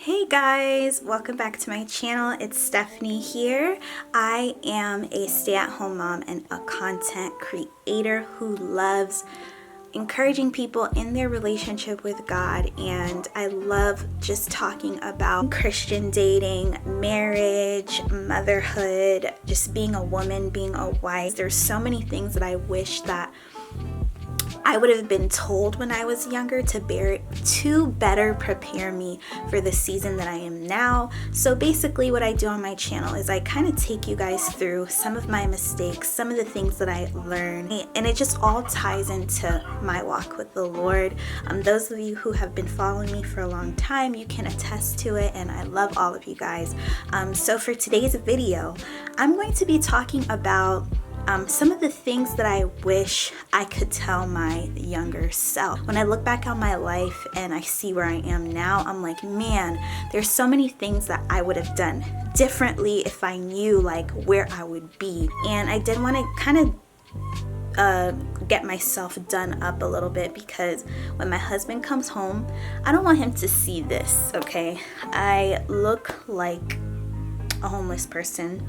Hey guys, welcome back to my channel. It's Stephanie here. I am a stay-at-home mom and a content creator who loves encouraging people in their relationship with God, and I love just talking about Christian dating, marriage, motherhood, just being a woman, being a wife. There's so many things that I wish that I would have been told when I was younger to better prepare me for the season that I am now. So basically what I do on my channel is I kind of take you guys through some of my mistakes, some of the things that I learned, and it just all ties into my walk with the Lord. Those of you who have been following me for a long time, you can attest to it, and I love all of you guys. So for today's video, I'm going to be talking about some of the things that I wish I could tell my younger self. When I look back on my life and I see where I am now, I'm like, man, there's so many things that I would have done differently if I knew like where I would be. And I did want to kind of get myself done up a little bit, because when my husband comes home, I don't want him to see this, okay? I look like a homeless person.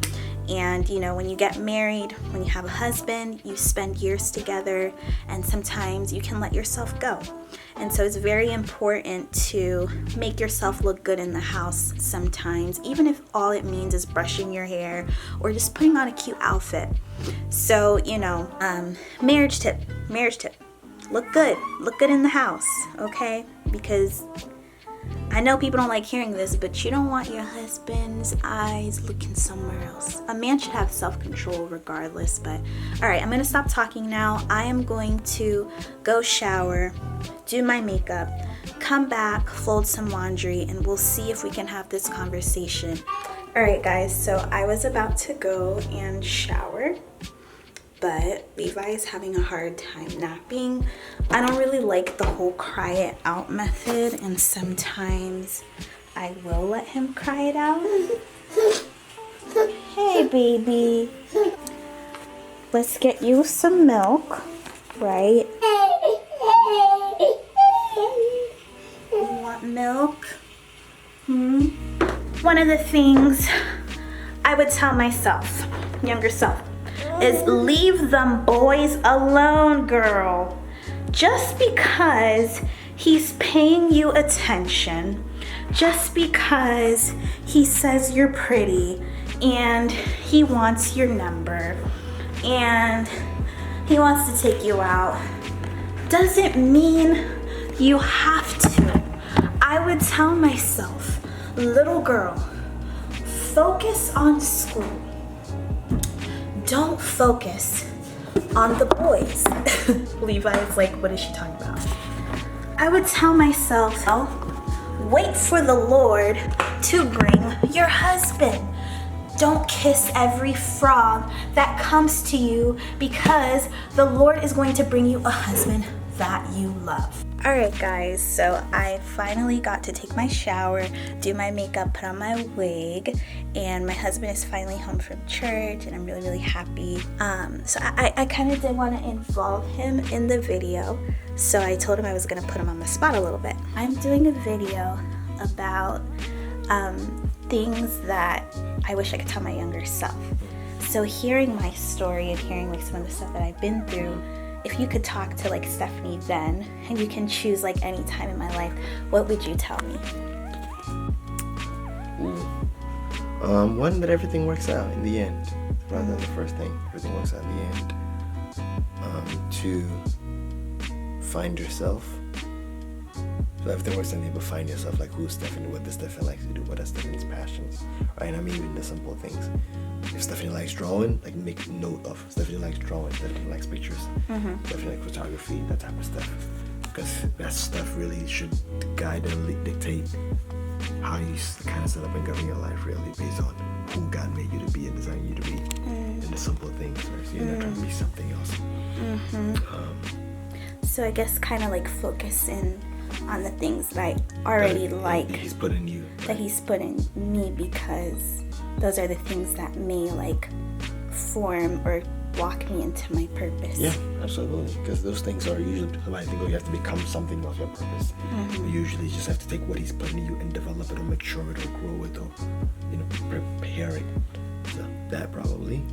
And you know, when you get married, when you have a husband, you spend years together, and sometimes you can let yourself go. And so it's very important to make yourself look good in the house sometimes, even if all it means is brushing your hair or just putting on a cute outfit. So, you know, marriage tip, look good in the house, okay? Because I know people don't like hearing this, but you don't want your husband's eyes looking somewhere else. A man should have self-control regardless, but all right, I'm going to stop talking now. I am going to go shower, do my makeup, come back, fold some laundry, and we'll see if we can have this conversation. All right, guys, so I was about to go and shower, but Levi is having a hard time napping. I don't really like the whole cry it out method, and sometimes I will let him cry it out. Hey, baby. Let's get you some milk, right? You want milk? One of the things I would tell myself, younger self, is leave them boys alone, girl. Just because he's paying you attention, just because he says you're pretty and he wants your number and he wants to take you out, doesn't mean you have to. I would tell myself, little girl, focus on school. Don't focus on the boys. Levi's like, what is she talking about? I would tell myself, wait for the Lord to bring your husband. Don't kiss every frog that comes to you, because the Lord is going to bring you a husband that you love. All right, guys, so I finally got to take my shower, do my makeup, put on my wig, and my husband is finally home from church, and I'm really, really happy. So I kind of did want to involve him in the video, so I told him I was going to put him on the spot a little bit. I'm doing a video about things that I wish I could tell my younger self. So hearing my story and hearing like some of the stuff that I've been through, if you could talk to like Stephanie then, and you can choose like any time in my life, what would you tell me? One, that everything works out in the end, rather than the first thing. Everything works out in the end. Two, find yourself. So everything works out in the end, but find yourself. Like, who's Stephanie? What does Stephanie like to do? What are Stephanie's passions? Right? I mean, even the simple things. If Stephanie likes drawing, like make note of. Stephanie likes drawing. Stephanie likes pictures. Stephanie likes photography, that type of stuff. Because that stuff really should guide and dictate how you kind of set up and govern your life, really, based on who God made you to be and designed you to be. And the simple things, right? So you're not trying to be something else. So I guess kind of like focusing on the things that I already like. He's put in you. That he's put in me, because those are the things that may like form or walk me into my purpose. Yeah, absolutely. Because those things are usually, somebody think, oh, you have to become something of your purpose. You usually just have to take what he's put in you and develop it or mature it or grow it or, prepare it. So that probably.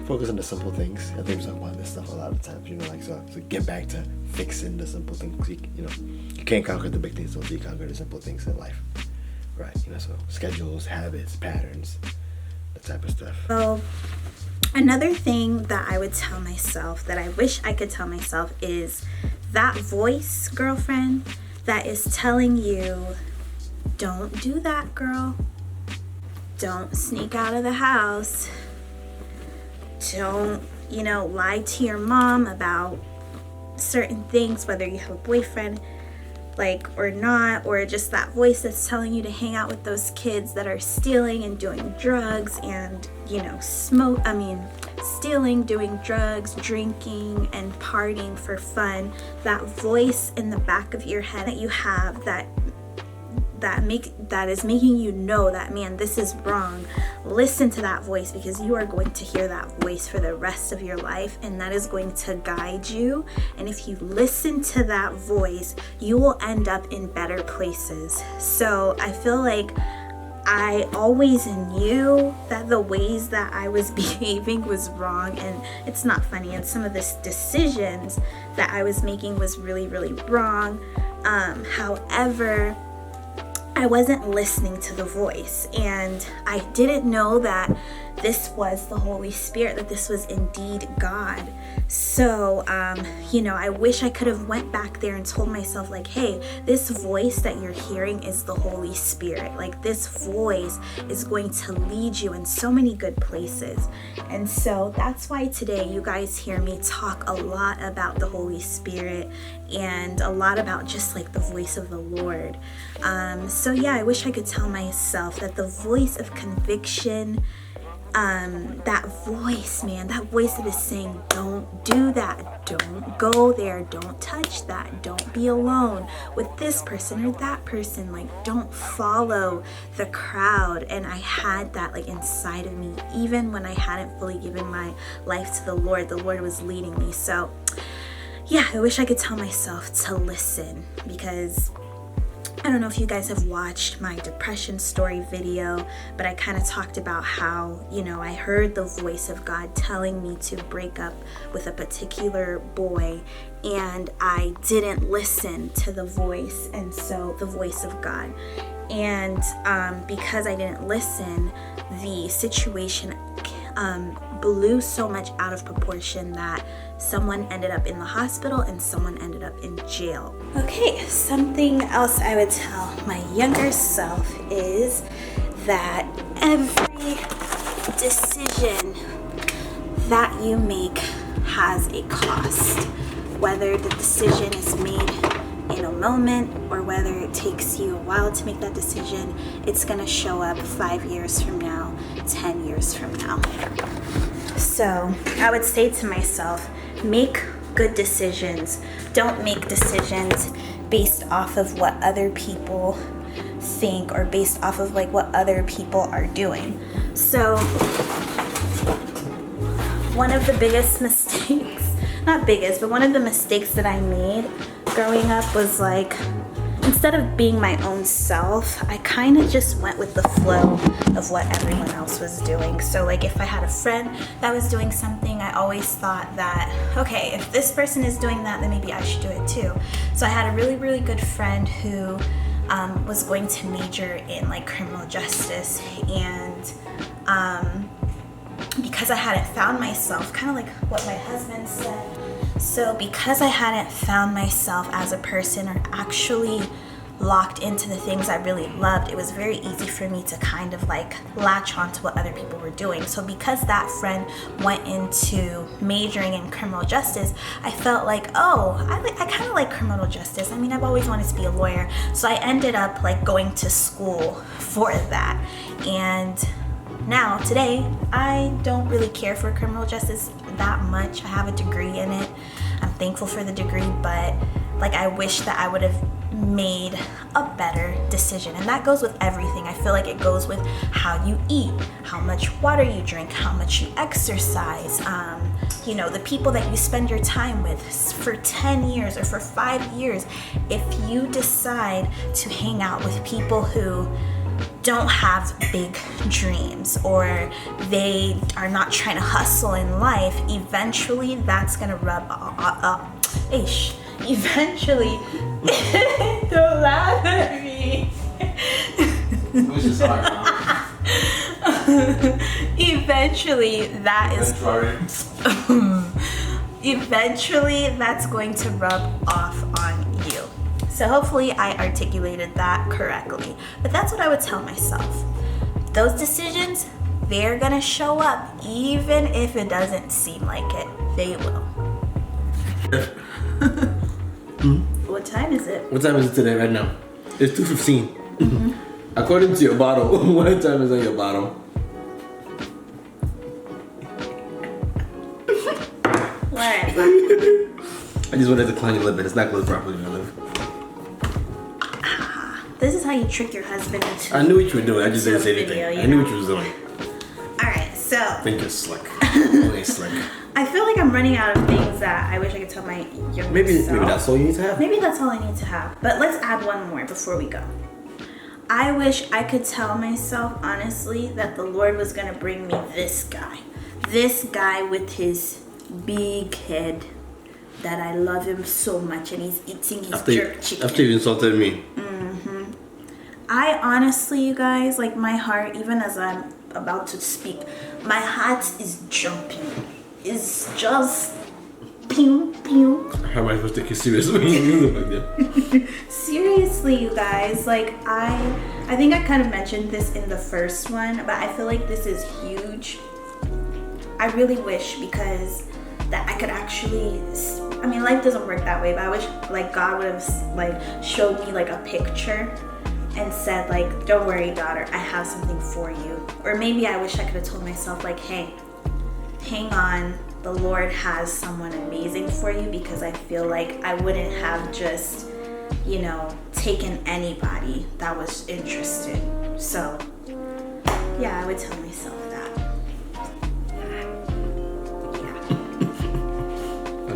Focus on the simple things. I think we talk about this stuff a lot of times, so get back to fixing the simple things. You can't conquer the big things until you conquer the simple things in life. Right, so schedules, habits, patterns, that type of stuff. So another thing that I would tell myself, that I wish I could tell myself, is that voice, girlfriend, that is telling you, don't do that, girl. Don't sneak out of the house. Don't, lie to your mom about certain things, whether you have a boyfriend, or not, or just that voice that's telling you to hang out with those kids that are stealing and doing drugs and, stealing, doing drugs, drinking, and partying for fun. That voice in the back of your head that you have that is making you know that, man, this is wrong. Listen to that voice, because you are going to hear that voice for the rest of your life, and that is going to guide you. And if you listen to that voice, you will end up in better places. So I feel like I always knew that the ways that I was behaving was wrong, and it's not funny, and some of the decisions that I was making was really, really wrong. However, I wasn't listening to the voice, and I didn't know that this was the Holy Spirit, that this was indeed God. So, I wish I could have went back there and told myself, hey, this voice that you're hearing is the Holy Spirit. This voice is going to lead you in so many good places. And so that's why today you guys hear me talk a lot about the Holy Spirit and a lot about just the voice of the Lord. So yeah, I wish I could tell myself that the voice of conviction, that voice, man, that voice that is saying, don't do that, don't go there, don't touch that, don't be alone with this person or that person, don't follow the crowd. And I had that inside of me, even when I hadn't fully given my life to the Lord was leading me. So yeah, I wish I could tell myself to listen, because I don't know if you guys have watched my depression story video, but I kind of talked about how, I heard the voice of God telling me to break up with a particular boy, and I didn't listen to the voice, and so the voice of God. And because I didn't listen, the situation blew so much out of proportion that someone ended up in the hospital and someone ended up in jail. Okay, something else I would tell my younger self is that every decision that you make has a cost. Whether the decision is made in a moment or whether it takes you a while to make that decision, it's going to show up 5 years from now, 10 years from now. So I would say to myself, make good decisions. Don't make decisions based off of what other people think or based off of what other people are doing. So one of the biggest mistakes, not biggest, but one of the mistakes that I made growing up was instead of being my own self, I kind of just went with the flow of what everyone else was doing. So if I had a friend that was doing something, I always thought that, okay, if this person is doing that, then maybe I should do it too. So I had a really, really good friend who was going to major in criminal justice, and because I hadn't found myself, kind of what my husband said. So because I hadn't found myself as a person or actually locked into the things I really loved, it was very easy for me to kind of latch on to what other people were doing. So because that friend went into majoring in criminal justice, I felt I kind of like criminal justice. I've always wanted to be a lawyer. So I ended up going to school for that. And now, today, I don't really care for criminal justice that much. I have a degree in it. I'm thankful for the degree, but I wish that I would have made a better decision decision. And that goes with everything. I feel like it goes with how you eat, how much water you drink, how much you exercise, you know, the people that you spend your time with for 10 years or for 5 years. If you decide to hang out with people who don't have big dreams or they are not trying to hustle in life, eventually that's gonna rub eventually don't laugh at me. Which is hard. Eventually that is eventually that's going to rub off on you. So hopefully I articulated that correctly. But that's what I would tell myself. Those decisions, they're gonna show up even if it doesn't seem like it. They will. What time is it? What time is it today right now? It's 2:15. According to your bottle, what time is on your bottle? Whatever. I just wanted to clean your lip, but it's not closed properly, my lip. This is how you trick your husband into. I knew what you were doing. I just didn't say Video, anything. you I knew know? what you was doing. Alright, so I think you're slick. Really slick. I feel like I'm running out of things that I wish I could tell my younger Maybe self. that's all you need to have. Maybe that's all I need to have. But let's add one more before we go. I wish I could tell myself, honestly, that the Lord was going to bring me this guy. This guy with his big head. That I love him so much and he's eating his jerk chicken. After you insulted me. I honestly, you guys, like my heart, even as I'm about to speak, my heart is jumping. It's just pew pew. How am I supposed to take you seriously when you look like that? Seriously, you guys, like I think I kind of mentioned this in the first one, but I feel like this is huge. I really wish because that I could actually, I mean, life doesn't work that way, but I wish like God would have like showed me like a picture and said like, don't worry, daughter, I have something for you. Or maybe I wish I could have told myself like, hey, hang on, the Lord has someone amazing for you, because I feel like I wouldn't have just, you know, taken anybody that was interested. So yeah, I would tell myself that.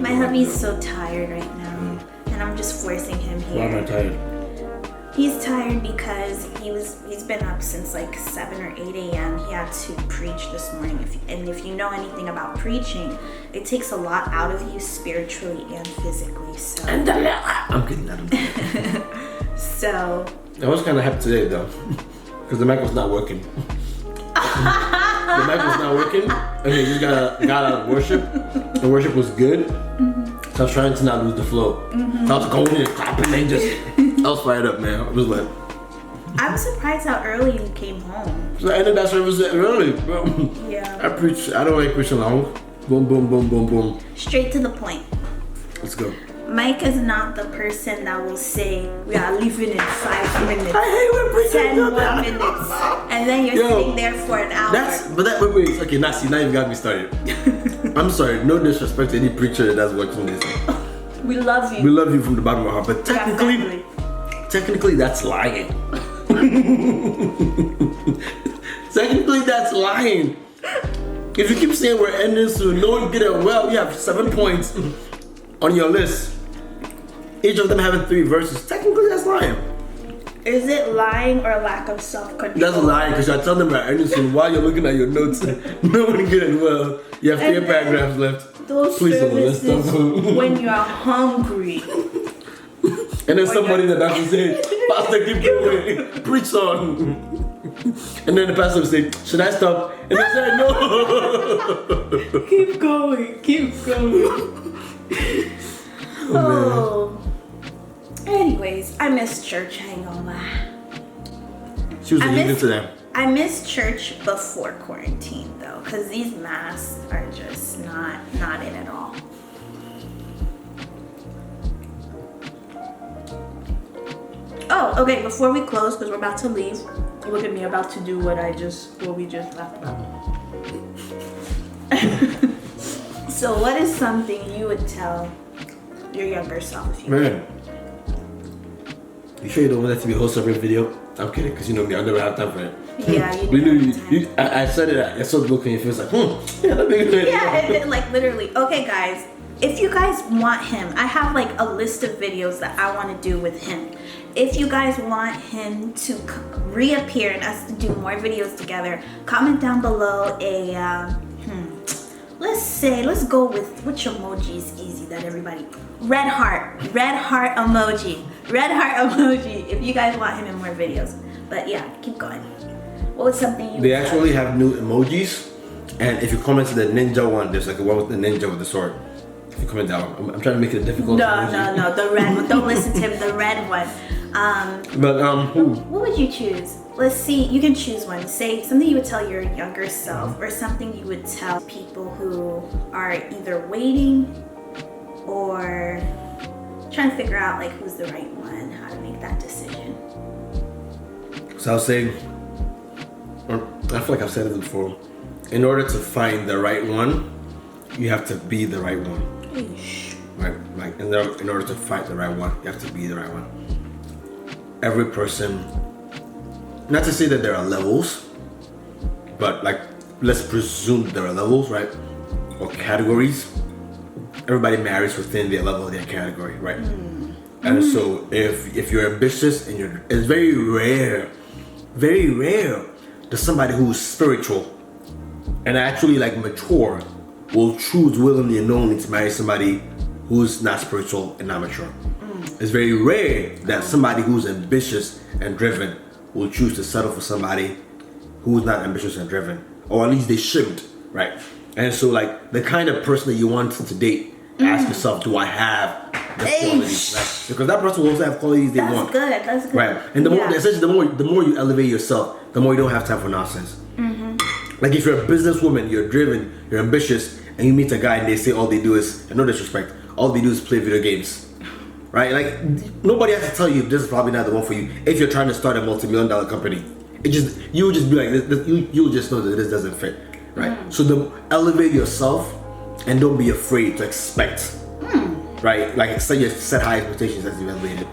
My hubby's so tired right now, and I'm just forcing him here. Why am I tired? He's tired because he's been up since like 7 or 8 a.m. He had to preach this morning. If you know anything about preaching, it takes a lot out of you spiritually and physically. So I'm kidding. I'm kidding. so I was kind of happy today though, because the mic was not working. The mic was not working, and he just got out of worship. The worship was good, so I was trying to not lose the flow. So I was going and clapping and just, I was fired up, man. I was like, I'm surprised how early you came home. so I ended that service early, bro. Yeah. I preach. I don't like preaching long. Boom, boom, boom, boom, boom. Straight to the point. Let's go. Mike is not the person that will say we are leaving in 5 minutes. I hate when preaching 10 do more that. minutes, and then you're sitting there for an hour. Wait. Okay, now you've got me started. I'm sorry, no disrespect to any preacher that's watching this. We love you. We love you from the bottom of our heart, but technically that's lying. Technically that's lying. If you keep saying we're ending soon, no one get it well, you have 7 points on your list. Each of them having 3 verses. Technically that's lying. Is it lying or lack of self-control? That's lying because you're telling them we're ending soon while you're looking at your notes. No one get it well. You have 3 paragraphs left. Those Please don't let's services stop. when you're hungry. And then somebody that has to say, Pastor, keep going. Preach on. And then the pastor will say, should I stop? And they say, no. Keep going. Oh. Anyways, I miss church. I ain't gonna lie. She was leaving to them. I miss church before quarantine though, because these masks are just not in at all. Oh, okay, before we close, because we're about to leave, look at me about to do what we just left about. So what is something you would tell your younger self if you Man, You sure you don't want that to be a whole separate video? I'm kidding, because you know me, I'll never have time for it. Yeah, you I said it, I saw the look on your face like, yeah, that'd be good. Yeah, like literally. Okay, guys, if you guys want him, I have like a list of videos that I want to do with him. If you guys want him to reappear and us to do more videos together, comment down below a, let's go with, which emoji is easy that everybody, red heart emoji, if you guys want him in more videos. But yeah, keep going. What was something you They actually have new emojis, and if you comment to the ninja one, there's like a one with the ninja with the sword. If you comment that one, I'm trying to make it a difficult emoji. No, the red one. Don't listen to him, the red one. What would you choose? Let's see, you can choose one. Say something you would tell your younger self, or something you would tell people who are either waiting or trying to figure out like who's the right one, how to make that decision. So I'll say, I feel like I've said it before, in order to find the right one, you have to be the right one. Right? Like in order to find the right one, you have to be the right one. Every person, not to say that there are levels, but like let's presume there are levels, right? Or categories. Everybody marries within their level of their category, right? And so if you're ambitious and it's very rare that somebody who's spiritual and actually like mature will choose willingly and knowingly to marry somebody who's not spiritual and not mature. It's very rare that somebody who's ambitious and driven will choose to settle for somebody who's not ambitious and driven, or at least they shouldn't, right? And so like the kind of person that you want to date, ask yourself, do I have the qualities? Right? Because that person will also have qualities they want. That's good. Right. And essentially the more you elevate yourself, the more you don't have time for nonsense. Like if you're a businesswoman, you're driven, you're ambitious, and you meet a guy and they say all they do is, and no disrespect, all they do is play video games. Right? Like nobody has to tell you this is probably not the one for you. If you're trying to start a multi-million-dollar company, you'll just be like, you'll just know that this doesn't fit. Right? So elevate yourself and don't be afraid to expect. Right? Like set high expectations as you elevate it.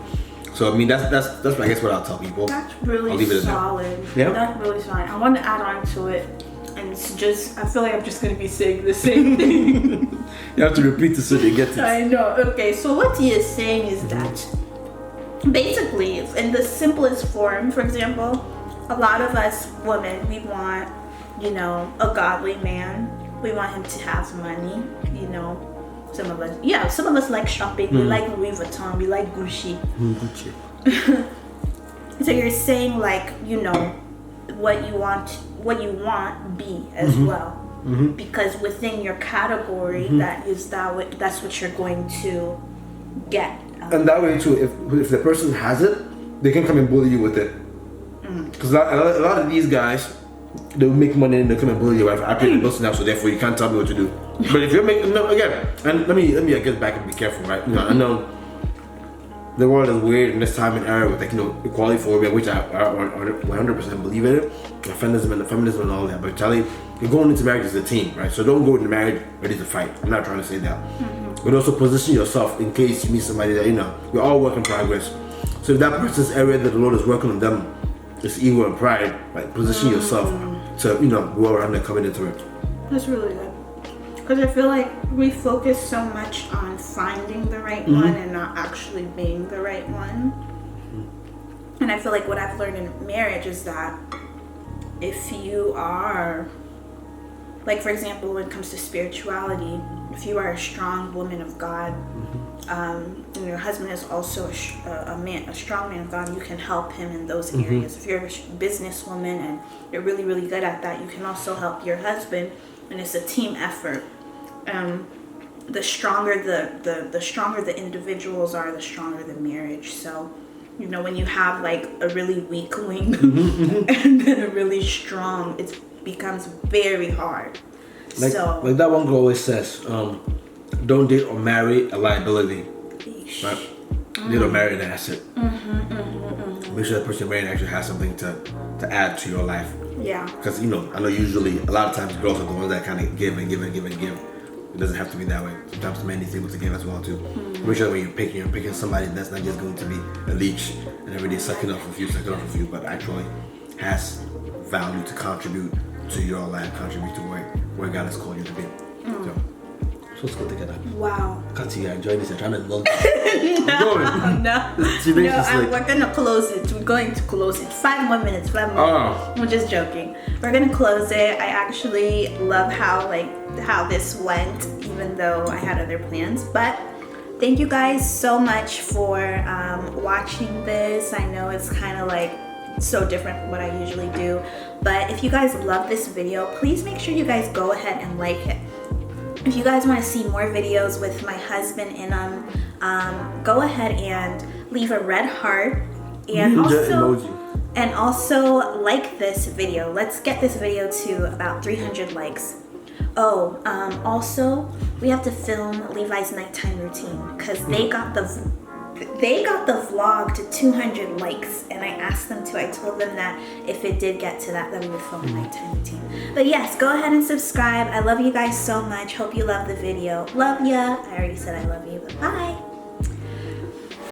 So I mean that's I guess what I'll tell people. That's really I'll leave it solid. Yeah? That's really solid. I want to add on to it, and it's just I feel like I'm just gonna be saying the same thing. You have to repeat it so they get it. I know. Okay, so what he is saying is that basically, in the simplest form, for example, a lot of us women, we want, a godly man. We want him to have money, Some of us like shopping. We like Louis Vuitton. We like Gucci. So you're saying like, what you want be as well. Because within your category, that's what you're going to get. And that way too, if the person has it, they can come and bully you with it. Because a lot of these guys, they'll make money and they'll come and bully your wife. I pay the bills now, so therefore you can't tell me what to do. But if you're making, again, and let me I get back and be careful, right? I know the world is weird in this time and era with equality for women, which I 100% believe in it, and feminism and all that. But Charlie, you're going into marriage as a team, right? So don't go into marriage ready to fight. I'm not trying to say that. But also position yourself in case you meet somebody that we're all work in progress. So if that person's area that the Lord is working on them is ego and pride, like position yourself to go around and coming into it. That's really good. Because I feel like we focus so much on finding the right one and not actually being the right one. And I feel like what I've learned in marriage is that if you are, like for example, when it comes to spirituality, if you are a strong woman of God, and your husband is also a strong man of God, you can help him in those areas. If you're a businesswoman and you're really, really good at that, you can also help your husband, and it's a team effort. The stronger the individuals are, the stronger the marriage. So, when you have like a really weak wing and then a really strong, it becomes very hard. Like that one girl always says, don't date or marry a liability. Right? Date or marry an asset. Make sure the person you're marrying actually has something to add to your life. Yeah. Because I know usually a lot of times girls are the ones that kind of give and give and give and give. It doesn't have to be that way. Sometimes men need able to give as well too. Make sure that when you're picking somebody that's not just going to be a leech and and every day sucking off of you, but actually has value to contribute to your life, contribute to where God has called you to be. So let's go together. Wow. Can't see you enjoy this. You're trying to learn. No. We're gonna close it. We're going to close it. 5 more minutes. 5 more. Oh. I'm just joking. We're gonna close it. I actually love how this went, even though I had other plans. But thank you guys so much for watching this. I know it's kind of like so different from what I usually do, but if you guys love this video, please make sure you guys go ahead and like it. If you guys want to see more videos with my husband in them, go ahead and leave a red heart and also like this video. Let's get this video to about 300 likes. Oh, also we have to film Levi's nighttime routine because they got the vlog to 200 likes, and I asked them to. I told them that if it did get to that, then we would film a nighttime routine. But yes, go ahead and subscribe. I love you guys so much. Hope you love the video. Love ya. I already said I love you, but bye.